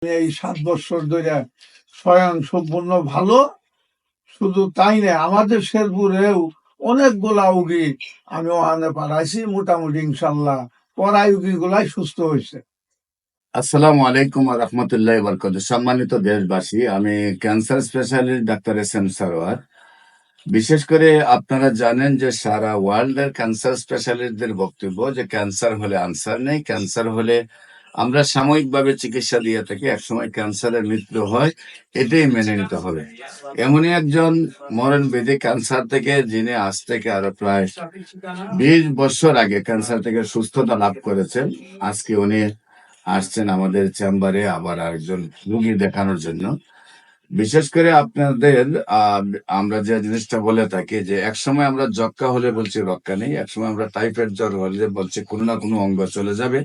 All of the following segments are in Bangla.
এই 7 বছর ধরে স্বয়ং সম্পূর্ণ ভালো। শুধু তাই না, আমাদের শেরপুরেও অনেকগুলা উগি আমি ওখানে পাঠাইছি, মোটামুটি ইনশাল্লাহ পড়াই উগি গুলাই সুস্থ হয়েছে। আসসালামু আলাইকুম ওয়া রাহমাতুল্লাহি ওয়া বারাকাতুহু। সম্মানিত দেশবাসী, আমি cancer specialist doctor SM. Sarwar. বিশেষ করে আপনারা জানেন যে সারা ওয়ার্ল্ডের ক্যান্সার স্পেশালিস্টদের বক্তব্য যে ক্যান্সার হলে আনসার নেই, ক্যান্সার হলে আমরা সাময়িকভাবে চিকিৎসা দিয়ে থাকি, একসময় ক্যান্সারের মৃত্যু হয়, এটাই মেনে নিতে হবে। এমনই একজন মরণ ব্যাধি ক্যান্সার থেকে, যিনি আজ থেকে আরো প্রায় 20 বছর আগে ক্যান্সার থেকে সুস্থতা লাভ করেছেন। আজকে উনি আসছেন আমাদের চেম্বারে আবার আরেকজন রুগী দেখানোর জন্য। বিশেষ করে আপনাদের আমরা যে জিনিসটা বলে থাকি যে একসময় আমরা যক্কা হলে বলছি রক্ষা নেই, একসময় আমরা টাইফয়েড জ্বর হলে বলছি কোনো না কোনো অঙ্গ চলে যাবে,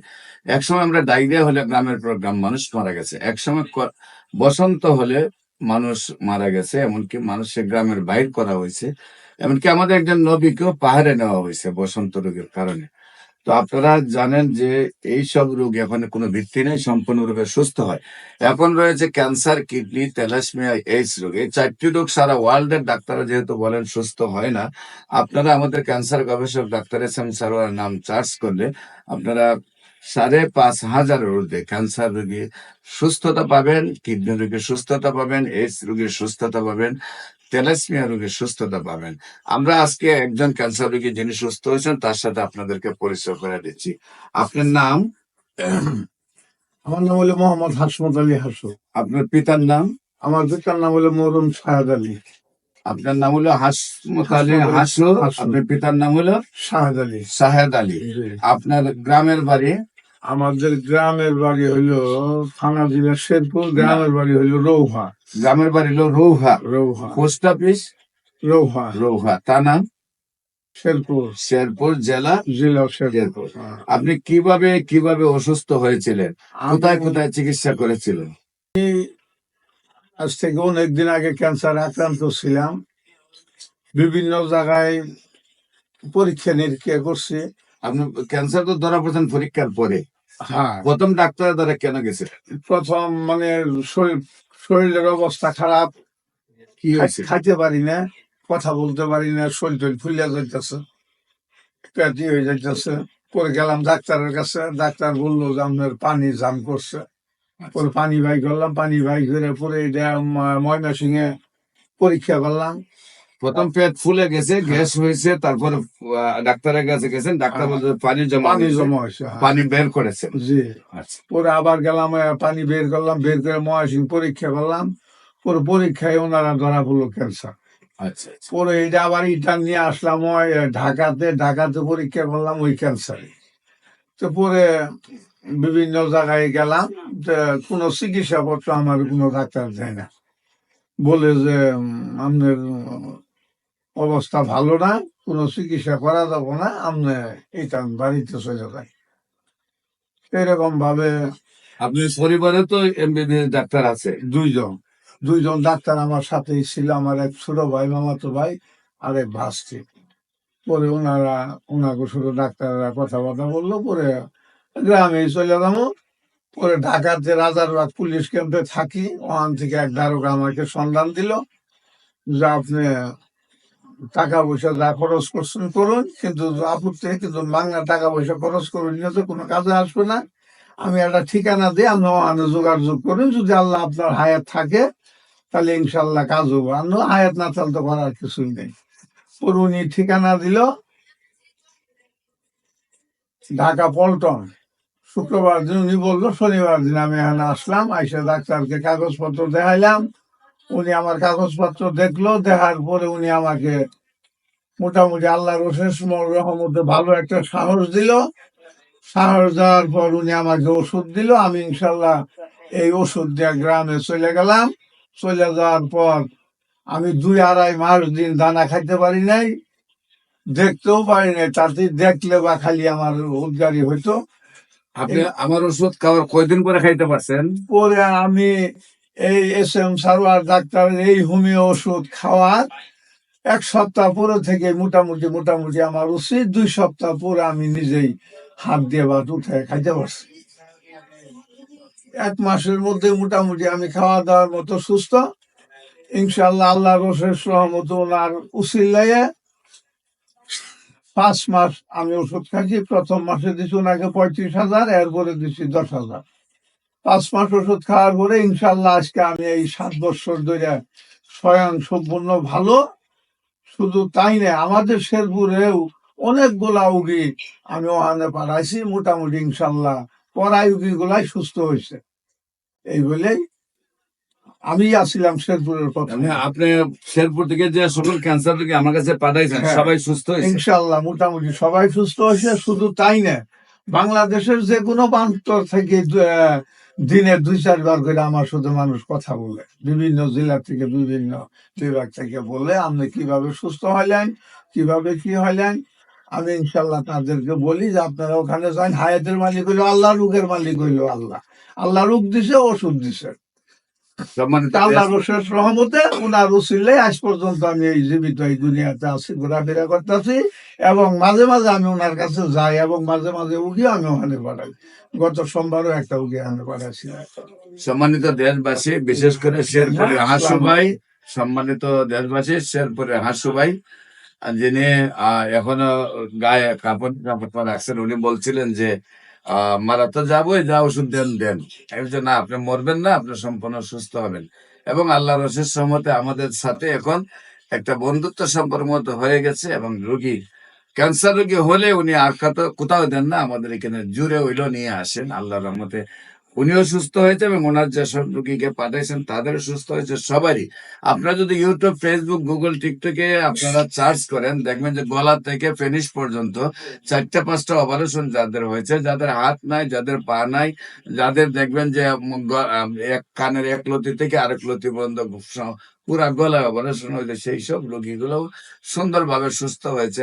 একসময় আমরা ডায়রিয়া হলে গ্রামের পর গ্রাম মানুষ মারা গেছে, একসময় বসন্ত হলে মানুষ মারা গেছে, এমনকি মানুষের গ্রামের বাইর করা হয়েছে, এমনকি আমাদের একজন নবীকেও পাহাড়ে নেওয়া হয়েছে বসন্ত রোগের কারণে। তো আপনারা জানেন যে এই সব রোগ এখন কোনো ভিত্তি নেই, সম্পূর্ণরূপে সুস্থ হয়। এখন রয়েছে ক্যান্সার, কিডনি, থ্যালাসেমিয়া, এইডস রোগ। এই 4টি রোগ সারা ওয়ার্ল্ডের ডাক্তাররা যেহেতু বলেন সুস্থ হয় না, আপনারা আমাদের ক্যান্সার গবেষক ডাক্তার এস.এম. সারোয়ার নাম সার্চ করলে আপনারা 5,500 ঊর্ধ্বে ক্যান্সার রোগী সুস্থতা পাবেন, কিডনি রোগীর সুস্থতা পাবেন, এইডস রোগীর সুস্থতা পাবেন, থ্যালাসেমিয়া রোগীর সুস্থতা পাবেন। আমরা আজকে একজন ক্যান্সার রোগী যিনি সুস্থ হয়েছেন তার সাথে আপনাদেরকে পরিচয় করে দিচ্ছি। আপনার নাম? আমার নাম হলো মোহাম্মদ হাসমত আলী হাসু। আপনার পিতার নাম? আমার পিতার নাম হলো মরুম শাহাদ আলী। আপনার নাম হলো হাসমত আলী হাসু, আপনার পিতার নাম হলো শাহাদ আলী। শাহেদ আলী। আপনার গ্রামের বাড়ি? আমাদের গ্রামের বাড়ি হইলো থানা জেলা শেরপুর, গ্রামের বাড়ি হইলো রৌহা। গ্রামের বাড়ি হলো রৌহা। রৌহা। Post office? রৌহা। রৌহা। থানা? শেরপুর। শেরপুর। জেলা? জেলা শেরপুর। শেরপুর। আপনি কিভাবে অসুস্থ হয়েছিলেন, কোথায় কোথায় চিকিৎসা করেছিলেন? আজ থেকে অনেকদিন আগে ক্যান্সার আক্রান্ত ছিলাম, বিভিন্ন জায়গায় পরীক্ষা নিরীক্ষা করছি। আপনি ক্যান্সার তো ধরা পড়ছেন পরীক্ষার পরে? হ্যাঁ। প্রথম ডাক্তারের দ্বারা কেন গেছে? প্রথম মানে শরীরের অবস্থা খারাপ, কি হয়েছে? খাইতে পারি না, কথা বলতে পারি না, শরীর টরীর ফুলিয়া যাইতেছে, পেটি হয়ে যাইতেছে। পরে গেলাম ডাক্তারের কাছে, ডাক্তার বললো যে আপনার পানি জাম করছে। পরে পানি বাই করলাম, পানি বাই করে পরে এটা ময়মনসিংহে পরীক্ষা করলাম। প্রথম পেট ফুলে গেছে, গ্যাস হয়েছে, তারপরে ডাক্তারের কাছে গেছেন, ডাক্তার বলতে পানি জমা হয়েছে, পানি বের করেছেন। জি। আচ্ছা। পরে আবার গেলাম, পানি বের করলাম, বের করে ময়মনসিংহ পরীক্ষা করলাম। পরে পরীক্ষায় ওনারা ধরা পড়লো ক্যান্সার। আচ্ছা। পরে এটা আবার ইটা নিয়ে আসলাম ওই ঢাকাতে পরীক্ষা করলাম ওই ক্যান্সারে। তো পরে বিভিন্ন জায়গায় গেলাম, কোনো চিকিৎসা পত্র আমার কোনো ডাক্তার দেয় না, বলে যে আপনার অবস্থা ভালো না, কোনো চিকিৎসা করা যাবো না, আপনি এটা বাড়িতে চলে যান। এরকম ভাবে আপনি পরিবারে তো এমবিবিএস ডাক্তার আছে? দুইজন ডাক্তার আমার সাথেই ছিল, আমার এক ছোট ভাই, মামাতো ভাই, আর এক ভাস্তি। পরে ওনাকে শুধু ডাক্তাররা কথাবার্তা বললো, পরে গ্রামে চলে যাবো। পরে ঢাকার যে রাজারবাগ পুলিশ ক্যাম্পে থাকি, ওখান থেকে এক দারোগা আমাকে সন্ধান দিল যে আপনি টাকা পয়সা যা খরচ করছেন করুন, কিন্তু আপত্তি, কিন্তু বাংলা টাকা পয়সা খরচ করুন না, তো কোনো কাজে আসবে না। আমি একটা ঠিকানা দিয়ে আপনি ওখানে যোগাযোগ করুন, যদি আল্লাহ আপনার হায়াত থাকে তাহলে ইনশাল্লাহ কাজ হবো, আপনি হায়াত না থাকলে তো করার কিছুই নেই। পরে উনি ঠিকানা দিল ঢাকা পল্টন। শুক্রবার দিন উনি বললো, শনিবার দিন আমি এখানে আসলাম, আইসা ডাক্তারকে কাগজপত্র দেখাইলাম। উনি আমার কাগজপত্র দেখলো, দেখার পরে উনি আমাকে মোটামুটি আল্লাহর অশেষ রহমতে ভালো একটা সাহস দিল। সাহস দেওয়ার পর উনি আমাকে ওষুধ দিল। আমি ইনশাল্লাহ এই ওষুধ দিয়ে গ্রামে চলে গেলাম। চলে যাওয়ার পর আমি 2-2.5 মাস দিন দানা খাইতে পারি নাই, দেখতেও পারি নাই। তাতে দেখলে বা খালি আমার উদ্গারি হইতো। আপনি আমার ওষুধ খাওয়ার কয়দিন পরে খাইতে পারছেন? পরে আমি এই এস.এম. সারোয়ার ডাক্তারের এই হোমিও ওষুধ খাওয়ার 1 সপ্তাহ পরে থেকে মোটামুটি আমার উচিত 2 সপ্তাহ পরে আমি নিজেই হাত দিয়ে ভাত উঠে খাইতে পারছি। 1 মাসের মধ্যে মোটামুটি আমি খাওয়া দাওয়ার মতো সুস্থ। ইনশাআল্লাহ আল্লাহর অশেষ রহমত ওনার উসিলায় 5 মাস আমি ওষুধ খাইছি। প্রথম মাসে দিছি ওনাকে 35,000, এরপরে দিছি 10,000। 5 মাস ওষুধ খাওয়ার পরে ইনশাআল্লাহ আজকে আমি এই 7 বছর ধরে স্বয়ং সম্পূর্ণ ভালো। শুধু তাই না, আমাদের শেরপুরেও অনেকগুলা উগি আমি ওখানে পাঠাইছি, মোটামুটি ইনশাল্লাহ পড়াই উগি গুলাই সুস্থ হয়েছে। এই বলেই আমি আসছিলাম শেরপুরের মানে প্রথমে। আপনি শেরপুর থেকে যে সকল ক্যান্সার রোগী আমার কাছে পাঠাইছেন হ্যাঁ। সবাই সুস্থ হয়েছে? ইনশাল্লাহ মোটামুটি সবাই সুস্থ হয়েছে। শুধু তাই না, বাংলাদেশের যে কোনো প্রান্ত থেকে দিনে 2-4 বার করে আমার সাথে মানুষ কথা বলে, বিভিন্ন জেলা থেকে বিভিন্ন বিভাগ থেকে বলে আপনি কিভাবে সুস্থ হইলেন, কিভাবে কি হইলেন। আমি ইনশাল্লাহ তাদেরকে বলি যে আপনারা ওখানে যান। হায়াতের মালিক হইলো আল্লাহ, রোগের মালিক হইলো আল্লাহ। আল্লাহ রোগ দিছে, ওষুধ দিছে। সম্মানিত আল্লাহর অশেষ রহমতে উনার উসিলায় আজ পর্যন্ত আমি এই জীবিত এই দুনিয়াতে আছি, ঘোরাফেরা করতেছি। এবং মাঝে মাঝে আমি ওনার কাছে যাই, এবং মাঝে মাঝে উগিও আমি ওখানে পাঠাই। গত সোমবারও একটা উগি আমি পাঠাইছি। সম্মানিত দেশবাসী, বিশেষ করে শেরপুরে হাসু ভাই, সম্মানিত দেশবাসী, শেরপুরে হাসু ভাই যিনি এখনো গায়ে কাপড় কাপড় রাখছেন, উনি বলছিলেন যে মারা তো যাবোই, যা ওষুধ দেন দেন। আমি বলছি, না, আপনি মরবেন না, আপনি সম্পূর্ণ সুস্থ হবেন। এবং আল্লাহর অশেষ রহমতে আমাদের সাথে এখন একটা বন্ধুত্ব সম্পর্ক মতো হয়ে গেছে। এবং রোগী ক্যান্সার রোগী হলে উনি আর কোথাও দেন না, আমাদের এখানে জুড়ে হইলো নিয়ে আসেন। আল্লাহর রহমতে উনিও সুস্থ হয়েছে এবং ওনার যেসব রোগীকে পাঠাইছেন তাদেরও সুস্থ হয়েছে সবারই। আপনারা যদি ইউটিউব, ফেসবুক, গুগল, টিকটকে আপনারা সার্চ করেন, দেখবেন যে গলা থেকে ফিনিশ পর্যন্ত 4-5টা অপারেশন যাদের হয়েছে, যাদের হাত নাই, যাদের পা নাই, যাদের দেখবেন যে এক কানের এক লতি থেকে আরেক লতি পর্যন্ত পুরা গলায় অপারেশন হয়েছে, সেই সব রোগীগুলো সুন্দরভাবে সুস্থ হয়েছে।